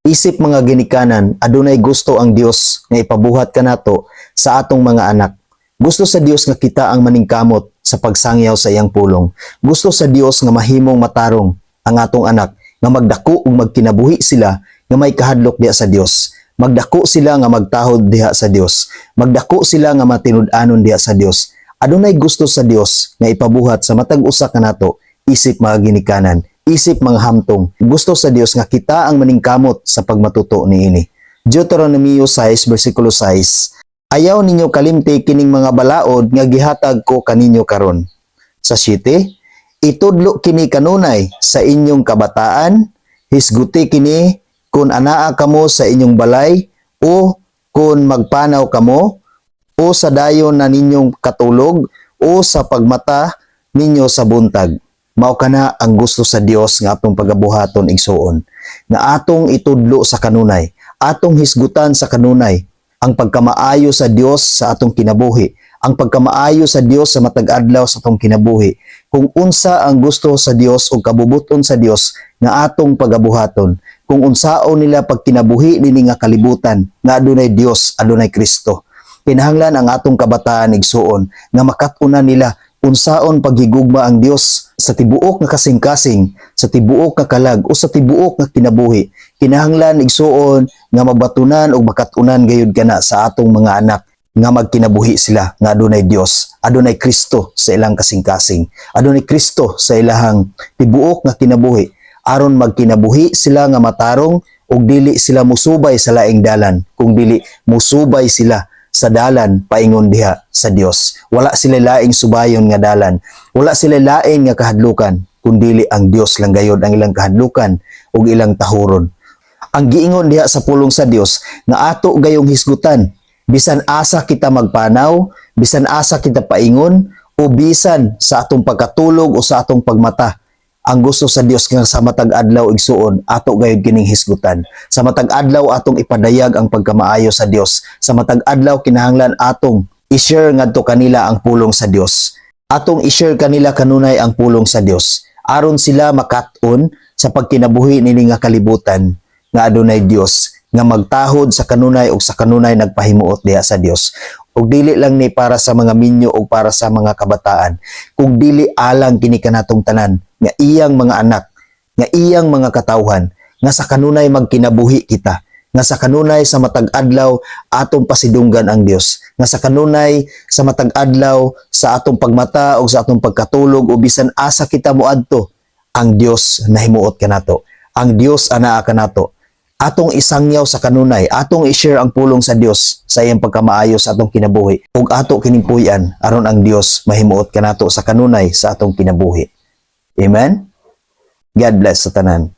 Isip mga ginikanan, adunay gusto ang Dios nga ipabuhat kanato sa atong mga anak. Gusto sa Dios nga kita ang maningkamot sa pagsangyaw sa iyang pulong. Gusto sa Dios nga mahimong matarong ang atong anak, nga magdako ug magkinabuhi sila nga may kahadlok diha sa Dios. Magdako sila nga magtahod diha sa Dios. Magdako sila nga matinud-anon diha sa Dios. Adunay gusto sa Dios nga ipabuhat sa matag usa kanato, isip mga ginikanan, isip mga hamtong. Gusto sa Dios nga kita ang maningkamot sa pagmatuto niini. Deuteronomy 6 versikulo 6. Ayaw ninyo kalimti kining mga balaod nga gihatag ko kaninyo karon. Sa 7, itudlo kini kanunay sa inyong kabataan, hisguti kini kung anaa kamo sa inyong balay o kung magpanaw kamo o sa dayon na ninyong katulog o sa pagmata ninyo sa buntag. Mao kana ang gusto sa Dios nga atong pagabuhaton igsuon, nga atong itudlo sa kanunay, atong hisgutan sa kanunay ang pagkamaayo sa Dios sa atong kinabuhi, ang pagkamaayo sa Dios sa matag adlaw sa atong kinabuhi. Kung unsa ang gusto sa Dios o kabubuton sa Dios nga atong pagabuhaton, kung unsaon nila pagkinabuhi nini nga kalibutan nga adunay Dios, adunay Kristo. Kinahanglan ang atong kabataan igsuon nga makatuna nila unsaon paghigugma ang Dios sa tibuok nga kasing-kasing, sa tibuok nga kalag o sa tibuok nga kinabuhi. Kinahanglan igsuon nga mabatunan o makatunan gayud kana sa atong mga anak nga magkinabuhi sila nga adunay Dios, adunay Kristo sa ilang kasing-kasing, adunay Kristo sa ilahang tibuok nga kinabuhi, aron magkinabuhi sila nga matarong ug dili sila musubay sa laing dalan, kung dili musubay sila sa dalan paingon diha sa Dios. Wala sila laing subayon nga dalan, wala sila laing nga kahadlukan, kundi ang Dios lang gayod ang ilang kahadlukan ug ilang tahuron. Ang giingon diha sa pulong sa Dios nga ato gayong hisgutan, bisan asa kita magpanaw, bisan asa kita paingon, o bisan sa atong pagkatulog o sa atong pagmata. Ang gusto sa Dios nga sa matag adlaw igsuon, ato gayud kining hisgutan. Sa matag adlaw atong ipadayag ang pagkamaayo sa Dios. Sa matag adlaw kinahanglan atong i-share ngadto kanila ang pulong sa Dios. Atong i-share kanila kanunay ang pulong sa Dios, aron sila makat-on sa pagkinabuhi nini nga kalibutan nga adunay Dios, nga magtahod sa kanunay ug sa kanunay nagpahimuot diha sa Dios. Ug dili lang ni para sa mga minyo o para sa mga kabataan, kung dili alang kini kanatong tanan nga iyang mga anak, nga iyang mga katawhan, nga sa kanunay magkinabuhi kita, nga sa kanunay sa matag adlaw atong pasidunggan ang Dios, nga sa kanunay sa matag adlaw sa atong pagmata o sa atong pagkatulog o bisan asa kita moadto, ang Dios nahimuot kanato, ang Dios anaa kanato. Atong isangyaw sa kanunay, atong i-share ang pulong sa Dios sa iyang pagkamaayo sa atong kinabuhi, ug ato kining puy-an aron ang Dios mahimuot kanato sa kanunay sa atong kinabuhi. Amen. God bless sa tanan.